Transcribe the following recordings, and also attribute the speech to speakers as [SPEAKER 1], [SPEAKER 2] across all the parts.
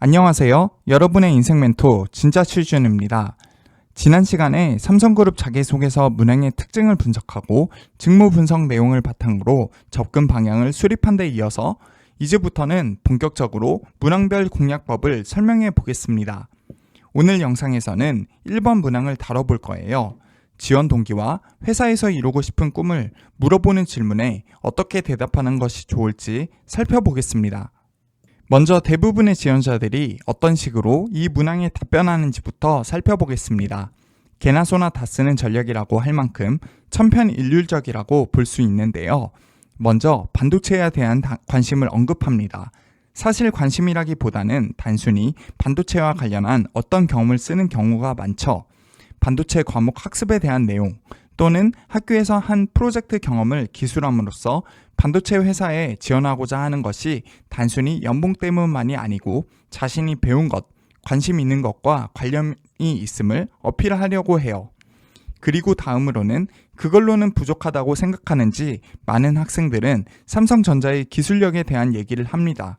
[SPEAKER 1] 안녕하세요. 여러분의 인생 멘토 진짜 취준입니다. 지난 시간에 삼성그룹 자기소개서 문항의 특징을 분석하고 직무 분석 내용을 바탕으로 접근 방향을 수립한 데 이어서 이제부터는 본격적으로 문항별 공략법을 설명해 보겠습니다. 오늘 영상에서는 1번 문항을 다뤄볼 거예요. 지원 동기와 회사에서 이루고 싶은 꿈을 물어보는 질문에 어떻게 대답하는 것이 좋을지 살펴보겠습니다. 먼저 대부분의 지원자들이 어떤 식으로 이 문항에 답변하는지부터 살펴보겠습니다. 개나 소나 다 쓰는 전략이라고 할 만큼 천편일률적이라고 볼 수 있는데요. 먼저 반도체에 대한 관심을 언급합니다. 사실 관심이라기보다는 단순히 반도체와 관련한 어떤 경험을 쓰는 경우가 많죠. 반도체 과목 학습에 대한 내용 또는 학교에서 한 프로젝트 경험을 기술함으로써 반도체 회사에 지원하고자 하는 것이 단순히 연봉 때문만이 아니고 자신이 배운 것, 관심 있는 것과 관련이 있음을 어필하려고 해요. 그리고 다음으로는 그걸로는 부족하다고 생각하는지 많은 학생들은 삼성전자의 기술력에 대한 얘기를 합니다.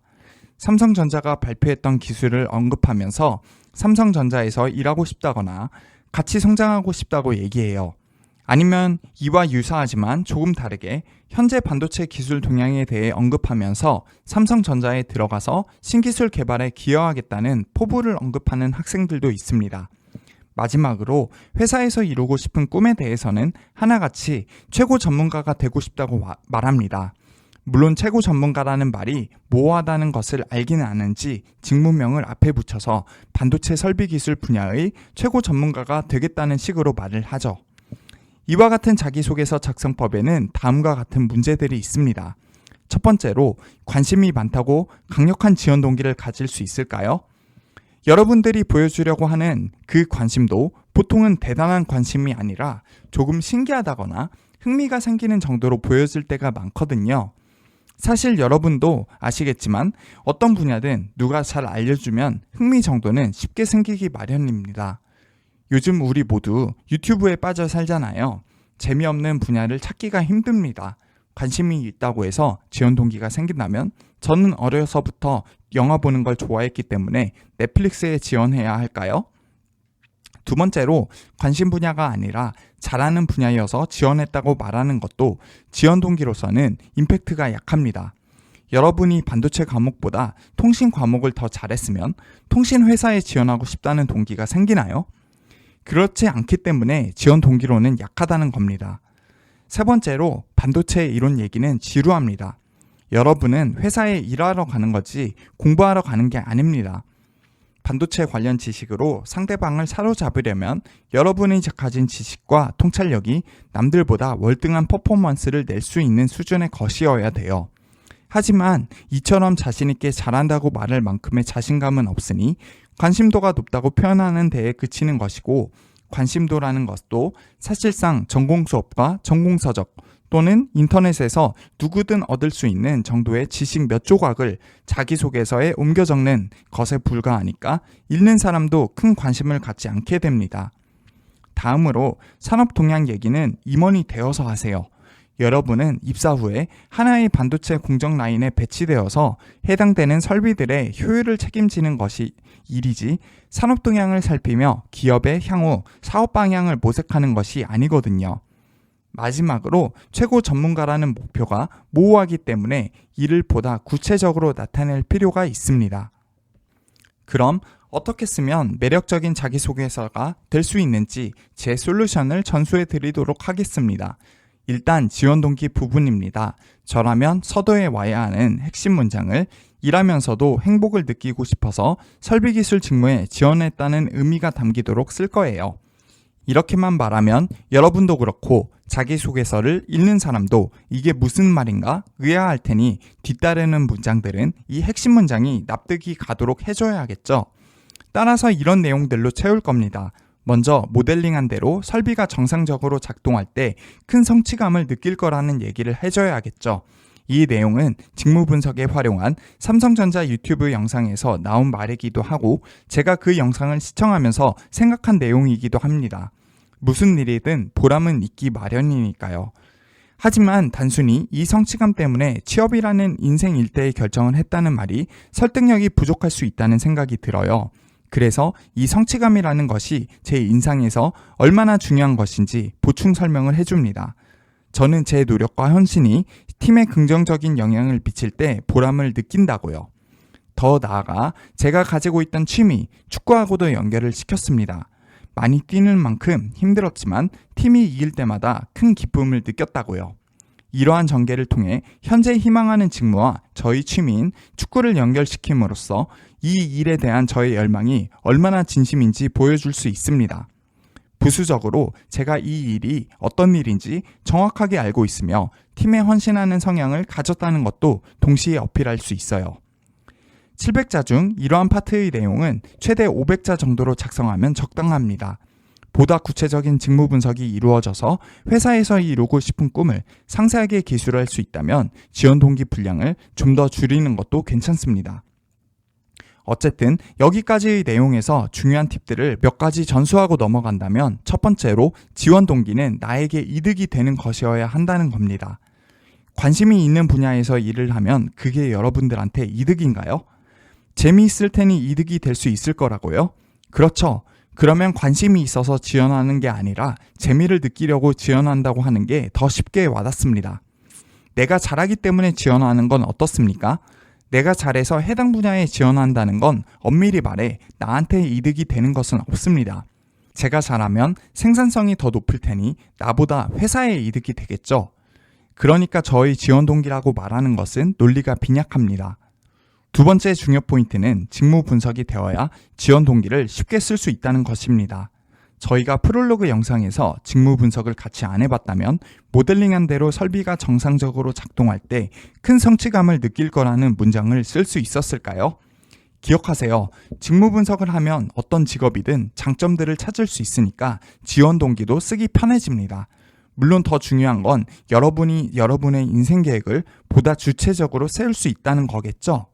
[SPEAKER 1] 삼성전자가 발표했던 기술을 언급하면서 삼성전자에서 일하고 싶다거나 같이 성장하고 싶다고 얘기해요. 아니면 이와 유사하지만 조금 다르게 현재 반도체 기술 동향에 대해 언급하면서 삼성전자에 들어가서 신기술 개발에 기여하겠다는 포부를 언급하는 학생들도 있습니다. 마지막으로 회사에서 이루고 싶은 꿈에 대해서는 하나같이 최고 전문가가 되고 싶다고 말합니다. 물론 최고 전문가라는 말이 모호하다는 것을 알기는 아는지 직무명을 앞에 붙여서 반도체 설비 기술 분야의 최고 전문가가 되겠다는 식으로 말을 하죠. 이와 같은 자기소개서 작성법에는 다음과 같은 문제들이 있습니다. 첫 번째로 관심이 많다고 강력한 지원 동기를 가질 수 있을까요? 여러분들이 보여주려고 하는 그 관심도 보통은 대단한 관심이 아니라 조금 신기하다거나 흥미가 생기는 정도로 보여질 때가 많거든요. 사실 여러분도 아시겠지만 어떤 분야든 누가 잘 알려주면 흥미 정도는 쉽게 생기기 마련입니다. 요즘 우리 모두 유튜브에 빠져 살잖아요. 재미없는 분야를 찾기가 힘듭니다. 관심이 있다고 해서 지원 동기가 생긴다면 저는 어려서부터 영화 보는 걸 좋아했기 때문에 넷플릭스에 지원해야 할까요? 두 번째로 관심 분야가 아니라 잘하는 분야여서 지원했다고 말하는 것도 지원 동기로서는 임팩트가 약합니다. 여러분이 반도체 과목보다 통신 과목을 더 잘했으면 통신 회사에 지원하고 싶다는 동기가 생기나요? 그렇지 않기 때문에 지원 동기로는 약하다는 겁니다. 세 번째로 반도체 이론 얘기는 지루합니다. 여러분은 회사에 일하러 가는 거지 공부하러 가는 게 아닙니다. 반도체 관련 지식으로 상대방을 사로잡으려면 여러분이 가진 지식과 통찰력이 남들보다 월등한 퍼포먼스를 낼 수 있는 수준의 것이어야 돼요. 하지만 이처럼 자신있게 잘한다고 말할 만큼의 자신감은 없으니 관심도가 높다고 표현하는 데에 그치는 것이고, 관심도라는 것도 사실상 전공 수업과 전공 서적 또는 인터넷에서 누구든 얻을 수 있는 정도의 지식 몇 조각을 자기소개서에 옮겨 적는 것에 불과하니까 읽는 사람도 큰 관심을 갖지 않게 됩니다. 다음으로 산업 동향 얘기는 임원이 되어서 하세요. 여러분은 입사 후에 하나의 반도체 공정 라인에 배치되어서 해당되는 설비들의 효율을 책임지는 것이 일이지 산업 동향을 살피며 기업의 향후 사업 방향을 모색하는 것이 아니거든요. 마지막으로 최고 전문가라는 목표가 모호하기 때문에 이를 보다 구체적으로 나타낼 필요가 있습니다. 그럼 어떻게 쓰면 매력적인 자기소개서가 될 수 있는지 제 솔루션을 전수해 드리도록 하겠습니다. 일단 지원 동기 부분입니다. 저라면 서도에 와야 하는 핵심 문장을 일하면서도 행복을 느끼고 싶어서 설비기술 직무에 지원했다는 의미가 담기도록 쓸 거예요. 이렇게만 말하면 여러분도 그렇고 자기소개서를 읽는 사람도 이게 무슨 말인가 의아할 테니 뒤따르는 문장들은 이 핵심 문장이 납득이 가도록 해줘야겠죠. 따라서 이런 내용들로 채울 겁니다. 먼저 모델링한 대로 설비가 정상적으로 작동할 때 큰 성취감을 느낄 거라는 얘기를 해줘야겠죠. 이 내용은 직무 분석에 활용한 삼성전자 유튜브 영상에서 나온 말이기도 하고 제가 그 영상을 시청하면서 생각한 내용이기도 합니다. 무슨 일이든 보람은 있기 마련이니까요. 하지만 단순히 이 성취감 때문에 취업이라는 인생 일대의 결정을 했다는 말이 설득력이 부족할 수 있다는 생각이 들어요. 그래서 이 성취감이라는 것이 제 인상에서 얼마나 중요한 것인지 보충 설명을 해줍니다. 저는 제 노력과 헌신이 팀에 긍정적인 영향을 미칠 때 보람을 느낀다고요. 더 나아가 제가 가지고 있던 취미, 축구하고도 연결을 시켰습니다. 많이 뛰는 만큼 힘들었지만 팀이 이길 때마다 큰 기쁨을 느꼈다고요. 이러한 전개를 통해 현재 희망하는 직무와 저희 취미인 축구를 연결시킴으로써 이 일에 대한 저의 열망이 얼마나 진심인지 보여줄 수 있습니다. 부수적으로 제가 이 일이 어떤 일인지 정확하게 알고 있으며 팀에 헌신하는 성향을 가졌다는 것도 동시에 어필할 수 있어요. 700자 중 이러한 파트의 내용은 최대 500자 정도로 작성하면 적당합니다. 보다 구체적인 직무 분석이 이루어져서 회사에서 이루고 싶은 꿈을 상세하게 기술할 수 있다면 지원 동기 분량을 좀 더 줄이는 것도 괜찮습니다. 어쨌든 여기까지의 내용에서 중요한 팁들을 몇 가지 전수하고 넘어간다면 첫 번째로 지원 동기는 나에게 이득이 되는 것이어야 한다는 겁니다. 관심이 있는 분야에서 일을 하면 그게 여러분들한테 이득인가요? 재미있을 테니 이득이 될 수 있을 거라고요? 그렇죠. 그러면 관심이 있어서 지원하는 게 아니라 재미를 느끼려고 지원한다고 하는 게 더 쉽게 와닿습니다. 내가 잘하기 때문에 지원하는 건 어떻습니까? 내가 잘해서 해당 분야에 지원한다는 건 엄밀히 말해 나한테 이득이 되는 것은 없습니다. 제가 잘하면 생산성이 더 높을 테니 나보다 회사에 이득이 되겠죠. 그러니까 저의 지원 동기라고 말하는 것은 논리가 빈약합니다. 두 번째 중요 포인트는 직무 분석이 되어야 지원 동기를 쉽게 쓸 수 있다는 것입니다. 저희가 프롤로그 영상에서 직무 분석을 같이 안 해봤다면 모델링한 대로 설비가 정상적으로 작동할 때 큰 성취감을 느낄 거라는 문장을 쓸 수 있었을까요? 기억하세요. 직무 분석을 하면 어떤 직업이든 장점들을 찾을 수 있으니까 지원 동기도 쓰기 편해집니다. 물론 더 중요한 건 여러분이 여러분의 인생 계획을 보다 주체적으로 세울 수 있다는 거겠죠?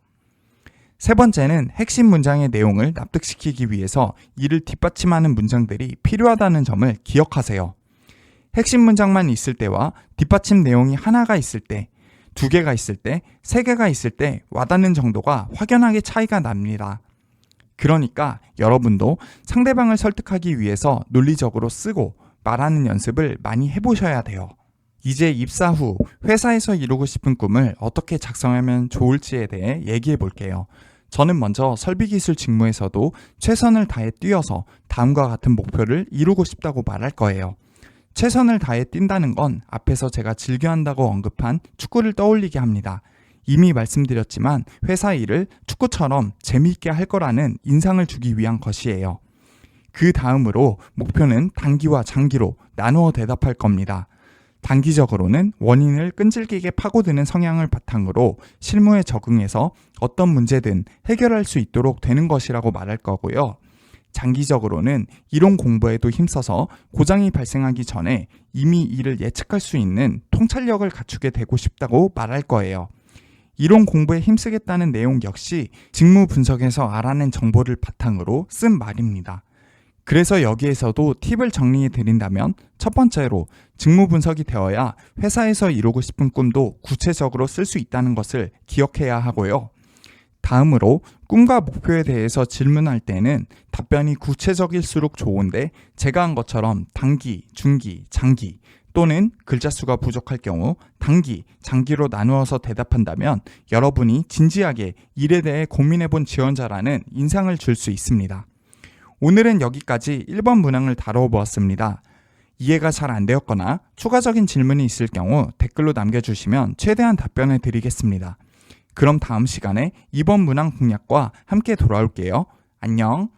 [SPEAKER 1] 세 번째는 핵심 문장의 내용을 납득시키기 위해서 이를 뒷받침하는 문장들이 필요하다는 점을 기억하세요. 핵심 문장만 있을 때와 뒷받침 내용이 하나가 있을 때, 두 개가 있을 때, 세 개가 있을 때 와닿는 정도가 확연하게 차이가 납니다. 그러니까 여러분도 상대방을 설득하기 위해서 논리적으로 쓰고 말하는 연습을 많이 해보셔야 돼요. 이제 입사 후 회사에서 이루고 싶은 꿈을 어떻게 작성하면 좋을지에 대해 얘기해 볼게요. 저는 먼저 설비기술 직무에서도 최선을 다해 뛰어서 다음과 같은 목표를 이루고 싶다고 말할 거예요. 최선을 다해 뛴다는 건 앞에서 제가 즐겨한다고 언급한 축구를 떠올리게 합니다. 이미 말씀드렸지만 회사 일을 축구처럼 재미있게 할 거라는 인상을 주기 위한 것이에요. 그 다음으로 목표는 단기와 장기로 나누어 대답할 겁니다. 단기적으로는 원인을 끈질기게 파고드는 성향을 바탕으로 실무에 적응해서 어떤 문제든 해결할 수 있도록 되는 것이라고 말할 거고요. 장기적으로는 이론 공부에도 힘써서 고장이 발생하기 전에 이미 이를 예측할 수 있는 통찰력을 갖추게 되고 싶다고 말할 거예요. 이론 공부에 힘쓰겠다는 내용 역시 직무 분석에서 알아낸 정보를 바탕으로 쓴 말입니다. 그래서 여기에서도 팁을 정리해 드린다면 첫 번째로 직무 분석이 되어야 회사에서 이루고 싶은 꿈도 구체적으로 쓸 수 있다는 것을 기억해야 하고요. 다음으로 꿈과 목표에 대해서 질문할 때는 답변이 구체적일수록 좋은데 제가 한 것처럼 단기, 중기, 장기 또는 글자 수가 부족할 경우 단기, 장기로 나누어서 대답한다면 여러분이 진지하게 일에 대해 고민해본 지원자라는 인상을 줄 수 있습니다. 오늘은 여기까지 1번 문항을 다뤄보았습니다. 이해가 잘 안 되었거나 추가적인 질문이 있을 경우 댓글로 남겨주시면 최대한 답변해 드리겠습니다. 그럼 다음 시간에 2번 문항 공략과 함께 돌아올게요. 안녕.